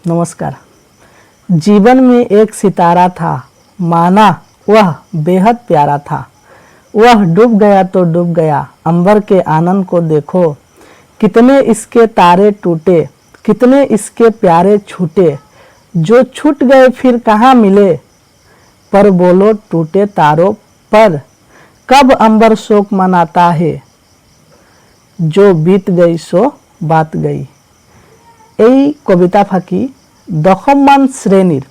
नमस्कार। जीवन में एक सितारा था, माना वह बेहद प्यारा था। वह डूब गया तो डूब गया, अंबर के आनंद को देखो। कितने इसके तारे टूटे, कितने इसके प्यारे छूटे। जो छूट गए फिर कहाँ मिले, पर बोलो टूटे तारों पर कब अंबर शोक मनाता है। जो बीत गई सो बात गई। এই কবিতা ফাঁকি দশমমান শ্ৰেণীৰ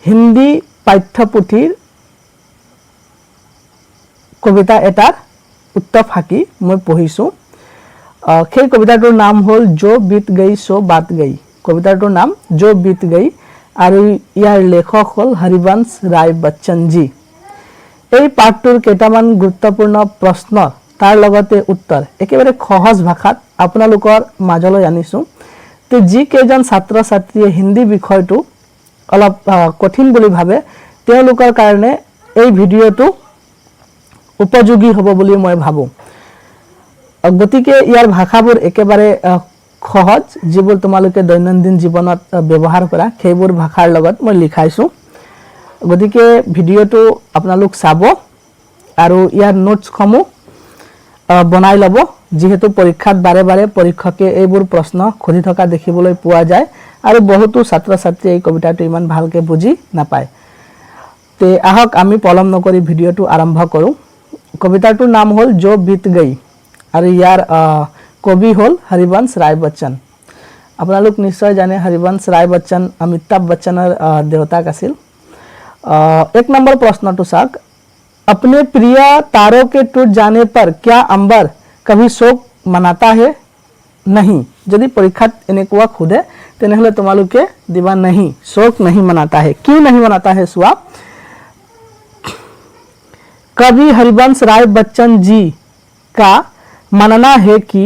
হিন্দী পাঠ্যপুথিৰ কবিতা এটাৰ উত্তৰ ফাঁকি মই পঢ়িছোঁ। সেই কবিতাটোৰ নাম হ'ল जो बीत गई सो बात गई। কবিতাটোৰ নাম जो बीत गई আৰু ইয়াৰ লেখক হ'ল হৰিবংশ ৰায় বচ্চন জি। এই পাঠটোৰ কেইটামান গুৰুত্বপূৰ্ণ প্ৰশ্ন তাৰ লগতে উত্তৰ একেবাৰে সহজ ভাষাত আপোনালোকৰ মাজলৈ আনিছোঁ। তো যি কেইজন ছাত্ৰ ছাত্ৰীয়ে হিন্দী বিষয়টো অলপ কঠিন বুলি ভাবে তেওঁলোকৰ কাৰণে এই ভিডিঅ'টো উপযোগী হ'ব বুলি মই ভাবোঁ। গতিকে ইয়াৰ ভাষাবোৰ একেবাৰে সহজ, যিবোৰ তোমালোকে দৈনন্দিন জীৱনত ব্যৱহাৰ কৰা সেইবোৰ ভাষাৰ লগত মই লিখাইছোঁ। গতিকে ভিডিঅ'টো আপোনালোক চাব আৰু ইয়াৰ নোটছসমূহ বনাই ল'ব, যিহেতু পৰীক্ষাত বাৰে বাৰে পৰীক্ষকে এইবোৰ প্ৰশ্ন খুজি থকা দেখিবলৈ পোৱা যায় আৰু বহুতো ছাত্ৰ ছাত্ৰীয়ে এই কবিতাটো ইমান ভালকৈ বুজি নাপায়। তে আহক আমি পলম নকৰি ভিডিঅ'টো আৰম্ভ কৰোঁ। কবিতাটোৰ নাম হ'ল जो बीत गई আৰু ইয়াৰ কবি হ'ল হৰিবংশ ৰায় বচ্চন। আপোনালোক নিশ্চয় জানে হৰিবংশ ৰায় বচ্চন অমিতাভ বচ্চনৰ দেউতাক আছিল। এক নম্বৰ প্ৰশ্নটো চাওক, अपने प्रिय तारों के टूट जाने पर क्या अंबर कभी शोक मनाता है? नहीं। यदि परीक्षात এনেকুৱা খুদে তেনেহলে তোমালোকে দিবা नहीं, शोक नहीं मनाता है। क्यों नहीं मनाता है सुआ? कवि हरिवंश राय बच्चन जी का मानना है कि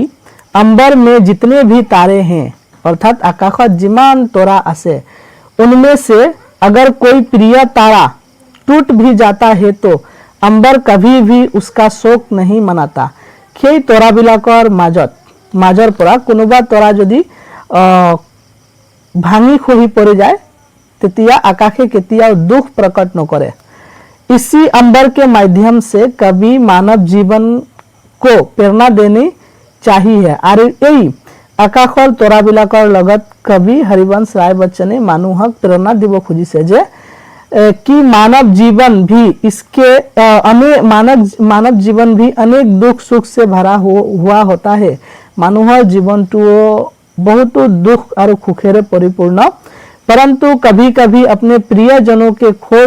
अंबर में जितने भी तारे हैं अर्थात आकाशत जिमान तोरा आसे उनमें से अगर कोई प्रिय तारा टूट भी जाता है तो अंबर कभी भी उसका शोक नहीं मनाता। সেই তৰাবিলাকৰ মাজৰ পৰা কোনোবা তৰা যদি ভাঙি খহি পৰি যায় তেতিয়া আকাশে কেতিয়াও দুখ প্ৰকট নকৰে। इसी अंबर के माध्यम से कभी मानव जीवन को प्रेरणा देनी चाहिए। আৰু এই আকাশৰ তৰাবিলাকৰ লগত কবি হৰিবংশ ৰায় বচ্চনে মানুহক প্ৰেৰণা দিব খুজিছে যে कि मानव जीवन भी मानव जीवन भी अनेक दुख सुख से भरा हुआ होता है। মানুহৰ জীৱনটো बहुत दुख और सुखेरे परिपूर्ण, परंतु कभी कभी अपने प्रियजनों के खो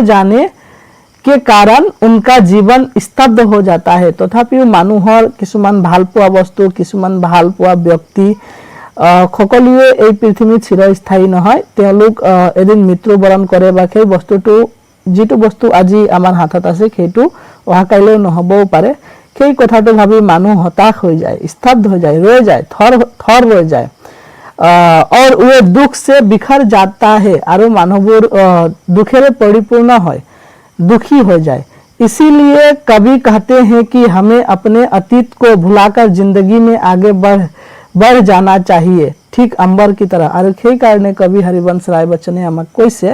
जाने के कारण उनका जीवन स्तब्ध हो जाता है। तथापिও মানুহৰ কিছুমান ভাল পোৱা বস্তু, কিছুমান ভাল পোৱা ব্যক্তি সকলোৱে এই পৃথিৱীত চিৰস্থায়ী নহয়। তেওঁলোক এদিন মৃত্যুবৰণ কৰে বা সেই বস্তুটো যিটো বস্তু আজি আমাৰ হাতত আছে সেইটো অহাকাইলৈ নহবও পাৰে। সেই কথাটো ভাবি মানুহ হতাশ হৈ যায়, স্তব্ধ হৈ যায়, ৰৈ যায়, থৰ ৰৈ যায় और वो दुख से बिखर जाता है আৰু মানুহবোৰ দুখেৰে পৰিপূৰ্ণ হয়, दुखी हो जाए। इसीलिए कवि कहते हैं कि हमें अपने अतीत को भुलाकर जिंदगी में आगे बढ़ जाना चाहिए, ठीक अंबर की तरह। और সেই কাৰণে কবি হৰিবংশ ৰায় বচ্চনে আমাক কৈছে,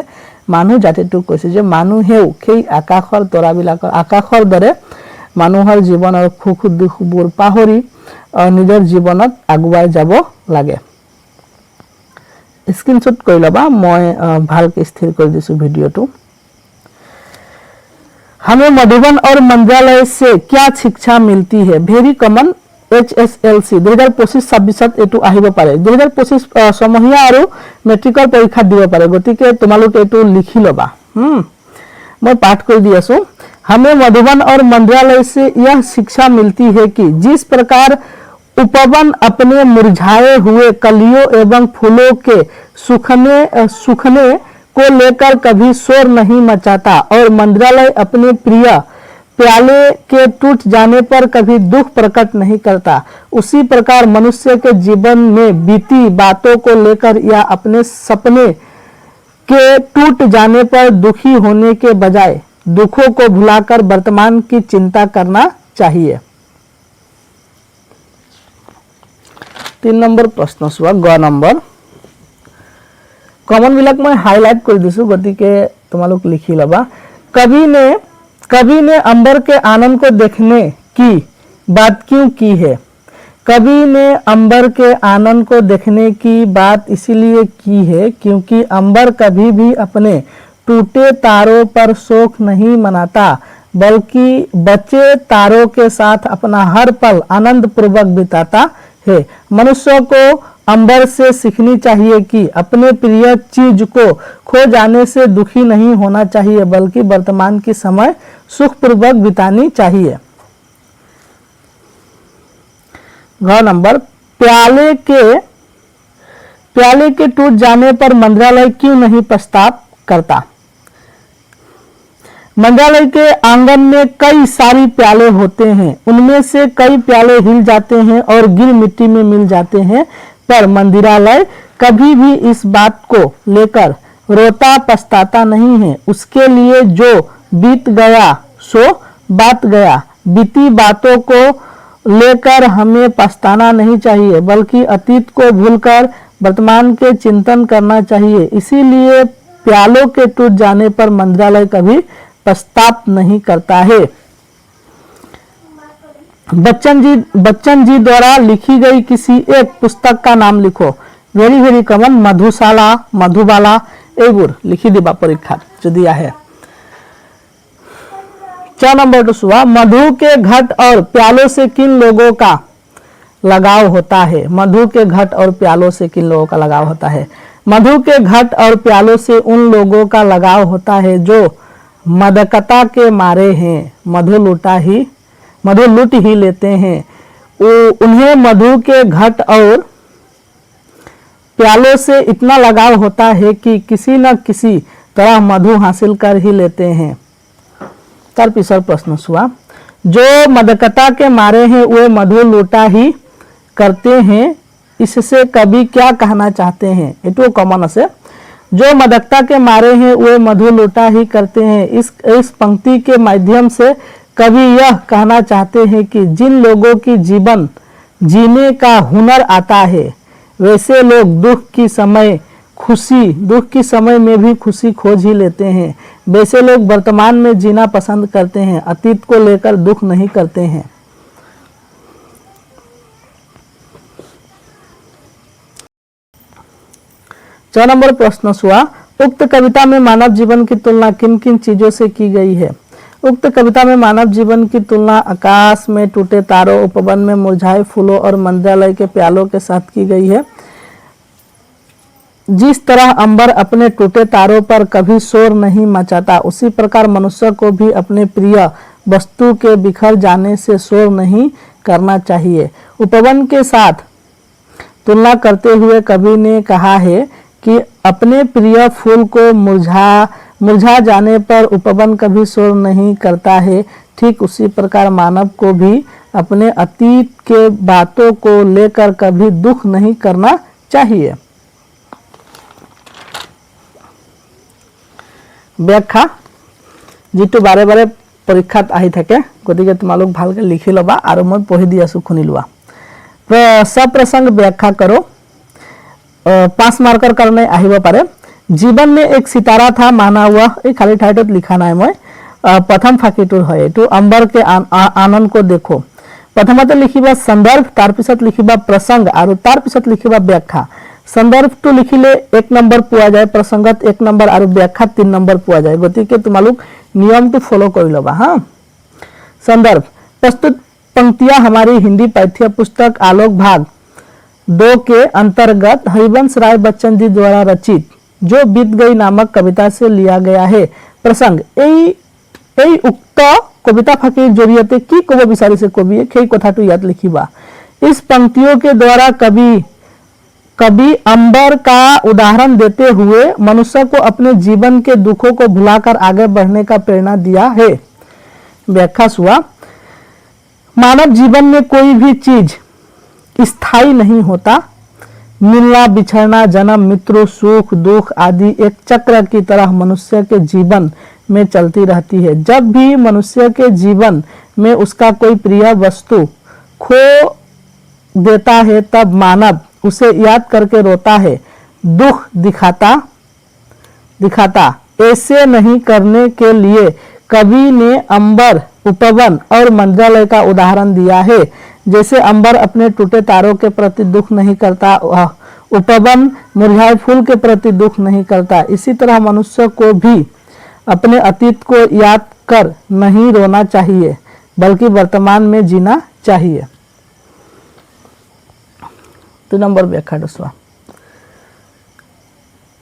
মানুহ জাতিটোক কৈছে যে মানুহেও সেই আকাশৰ তৰাবিলাকৰ আকাশৰ দৰে মানুহৰ জীৱনৰ সুখ দুখবোৰ পাহৰি নিজৰ জীৱনত আগুৱাই যাব লাগে। স্ক্ৰীনশ্বট কৰি ল'বা, মই ভালকৈ স্থিৰ কৰি দিছো ভিডিঅ'টো। हमें मधुबन और मंत्रालय से क्या शिक्षा मिलती है? भेरी कमन HSLC 2025-26 এটো আহিব পাৰে। 2025 সমহীয়া আৰু মেট্ৰিকৰ পৰীক্ষা দিব পাৰে। গতিকে তোমালোক এটো লিখি লবা। मैं पाठ कर दिया सो। हमें मधुबन और मंत्रालय से यह शिक्षा मिलती है कि जिस प्रकार उपवन अपने मुरझाए हुए कलियों एवं फूलों के सूखने को लेकर कभी शोर नहीं मचाता और मंत्रालय अपने प्रिय प्याले के टूट जाने पर कभी दुख प्रकट नहीं करता, उसी प्रकार मनुष्य के जीवन में बीती बातों को लेकर या अपने सपने के टूट जाने पर दुखी होने के बजाय दुखों को भुलाकर वर्तमान की चिंता करना चाहिए। 3 नंबर प्रश्न सुआ ग नंबर कॉमन বিলাক मैं हाईलाइट कर दिसु गति के तुम्हारे लिखी लबा। कवि ने अंबर के आनंद को देखने की बात क्यों की है? कवि ने अंबर के आनंद को देखने की बात इसीलिए की है क्योंकि अंबर कभी भी अपने टूटे तारों पर शोक नहीं मनाता, बल्कि बचे तारों के साथ अपना हर पल आनंद पूर्वक बिताता है। मनुष्य को अंबर से सीखनी चाहिए कि अपने प्रिय चीज को खो जाने से दुखी नहीं होना चाहिए, बल्कि वर्तमान की समय सुखपूर्वक बितानी चाहिए। घ नंबर, प्याले के टूट जाने पर मंत्रालय क्यों नहीं पश्चाताप करता? मंत्रालय के आंगन में कई सारी प्याले होते हैं, उनमें से कई प्याले हिल जाते हैं और गिर मिट्टी में मिल जाते हैं, पर मंदिरालय कभी भी इस बात को लेकर रोता पछताता नहीं है। उसके लिए जो बीत गया सो बात गया। बीती बातों को लेकर हमें पछताना नहीं चाहिए, बल्कि अतीत को भूलकर वर्तमान के चिंतन करना चाहिए। इसीलिए प्यालों के टूट जाने पर मंत्रालय कभी पश्चाताप नहीं करता है। बच्चन जी द्वारा लिखी गई किसी एक पुस्तक का नाम लिखो। वेरी वेरी कॉमन, मधुशाला, मधुबाला एगुर लिखी दिबा परीक्षा जो दिया है। 4 नंबर टू सुहा, मधु के घट और प्यालों से किन लोगों का लगाव होता है? मधु के घट और प्यालों से किन लोगों का लगाव होता है? मधु के घट और प्यालों से उन लोगों का लगाव होता है जो मदकता के मारे हैं, मधु लूट ही लेते हैं। उन्हें मधु के घट और प्यालों से इतना लगाव होता है कि किसी न किसी तरह मधु हासिल कर ही लेते हैं। तीसरा प्रश्न हुआ, जो मदकता के मारे हैं वे मधु लूटा ही करते हैं, इससे कवि क्या कहना चाहते हैं? इटो कॉमन से, जो मदकता के मारे हैं वे मधु लूटा ही करते हैं। इस पंक्ति के माध्यम से कवि यह कहना चाहते हैं कि जिन लोगों की जीवन जीने का हुनर आता है, वैसे लोग दुख की समय में भी खुशी खोज ही लेते हैं। वैसे लोग वर्तमान में जीना पसंद करते हैं, अतीत को लेकर दुख नहीं करते हैं। चार नंबर प्रश्न हुआ, उक्त कविता में मानव जीवन की तुलना किन किन चीजों से की गई है? उक्त कविता में मानव जीवन की तुलना आकाश में टूटे तारों, उपवन में मुरझाए फूलों और मंत्रालय के प्यालों के साथ की गई है। जिस तरह अंबर अपने टूटे तारों पर कभी शोर नहीं मचाता, उसी प्रकार मनुष्य को भी अपने प्रिय वस्तु के बिखर जाने से शोर नहीं करना चाहिए। उपवन के साथ तुलना करते हुए कवि ने कहा है कि अपने प्रिय फूल को मुरझा जाने पर उपवन कभी शोर नहीं करता है। ठीक उसी प्रकार मानव को भी अपने अतीत के बातों को लेकर कभी दुख नहीं करना चाहिए। व्याख्या जितु बारे बारे परीक्षात आহি থাকে, গতিকে তোমালোক ভালকে লিখি লবা আৰু মই পঢ়ি দি আছো শুনি লোৱা। सप्रसंग व्याख्या करो। 5 मार्कर करने আহিব पारे। जीवन में एक सितारा था माना हुआ, एक खाली ठाईटत लिखा ना मैं प्रथम फाकीटुर है तो अंबर के आनंद को देखो। प्रथमते लिखिबा संदर्भ, तार पिছত लिखिबा प्रसंग और तार पिছত लिखिबा व्याख्या। संदर्भ तो लिखिले 1 नंबर पुआ जाए, प्रसंगत 1 नंबर और व्याख्या 3 नंबर पुआ जाए। गतिके तुमालोक नियम तो फॉलो कर लबा। हाँ, संदर्भ, प्रस्तुत पंक्तियां हमारी हिंदी पाठ्य पुस्तक आलोक भाग 2 के अंतर्गत हरिवंश राय बच्चन जी द्वारा रचित जो बीत गई नामक कविता से लिया गया है। प्रसंग, এই उक्त कविता फाकिर जरिए की कब विचारी से कवि সেই কথাটো याद लिखिबा। इस पंक्तियों के द्वारा कवि अंबर का उदाहरण देते हुए मनुष्य को अपने जीवन के दुखों को भुलाकर आगे बढ़ने का प्रेरणा दिया है। व्याख्या हुआ, मानव जीवन में कोई भी चीज स्थायी नहीं होता। मिलना, बिछड़ना, जन्म, मृत्यु, सुख, दुख आदि एक चक्र की तरह मनुष्य के जीवन में चलती रहती है। जब भी मनुष्य के जीवन में उसका कोई प्रिय वस्तु खो देता है तब मानव उसे याद करके रोता है, दुख दिखाता दिखाता। ऐसे नहीं करने के लिए कवि ने अंबर, उपवन और मंत्रालय का उदाहरण दिया है। जैसे अंबर अपने टूटे तारों के प्रति दुख नहीं करता, उपवन मुरझाए फूल के प्रति दुख नहीं करता, इसी तरह मनुष्य को भी अपने अतीत को याद कर नहीं रोना चाहिए, बल्कि वर्तमान में जीना चाहिए। 2 नंबर व्याख्या दूसरा,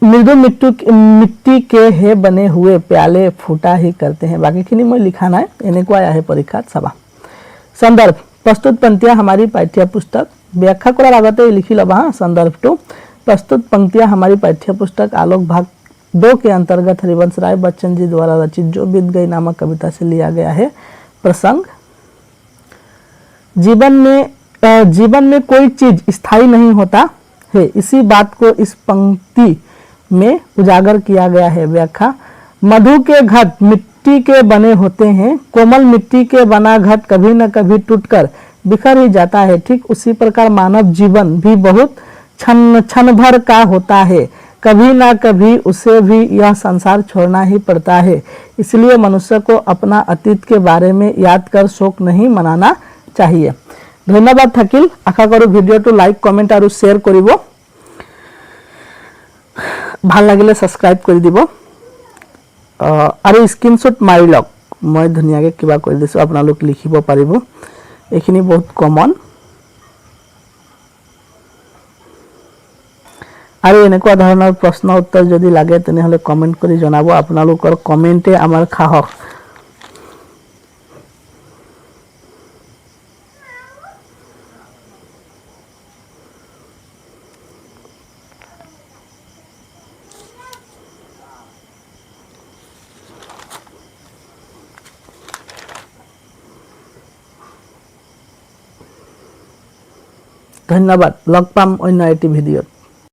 मृदु मिट्टी के हे बने हुए प्याले फूटा ही करते हैं। बाकी खिनी में लिखाना है, इन्हें को आया है परीक्षा सभा। संदर्भ, प्रस्तुत पंक्तियां हमारी पाठ्य पुस्तक, व्याख्या करार आगते लिखी लब। हाँ, संदर्भ 2, प्रस्तुत पंक्तियां हमारी पाठ्य पुस्तक आलोक भाग 2 के अंतर्गत हरिवंश राय बच्चन जी द्वारा रचित जो बीत गई नामक कविता से लिया गया है। प्रसंग, जीवन में कोई चीज स्थायी नहीं होता है, इसी बात को इस पंक्ति में उजागर किया गया है। व्याख्या, मधु के घट मिट्टी के बने होते हैं, कोमल मिट्टी के बना घट कभी न कभी टूटकर बिखर ही जाता है। ठीक उसी प्रकार मानव जीवन भी बहुत क्षण भर का होता है, कभी ना कभी उसे भी यह संसार छोड़ना ही पड़ता है। इसलिए मनुष्य को अपना अतीत के बारे में याद कर शोक नहीं मनाना चाहिए। धन्यवाद থাকিল। आशा करूँ भिडिओ लाइक कमेंट और शेयर करिब, ভাল লাগিলে সাবস্ক্রাইব কৰি দিব আৰু স্ক্ৰিনশ্বট মাৰি লওক। মই ধুনীয়াকৈ কিবা কৰি দিছোঁ, আপোনালোক লিখিব পাৰিব। এইখিনি বহুত কমন। আৰু এনেকুৱা ধৰণৰ প্ৰশ্ন উত্তৰ যদি লাগে তেনেহ'লে কমেন্ট কৰি জনাব। আপোনালোকৰ কমেন্টে আমাৰ সাহস। ধন্যবাদ। লগ পাম অন্য এটি ভিডিঅ'ত।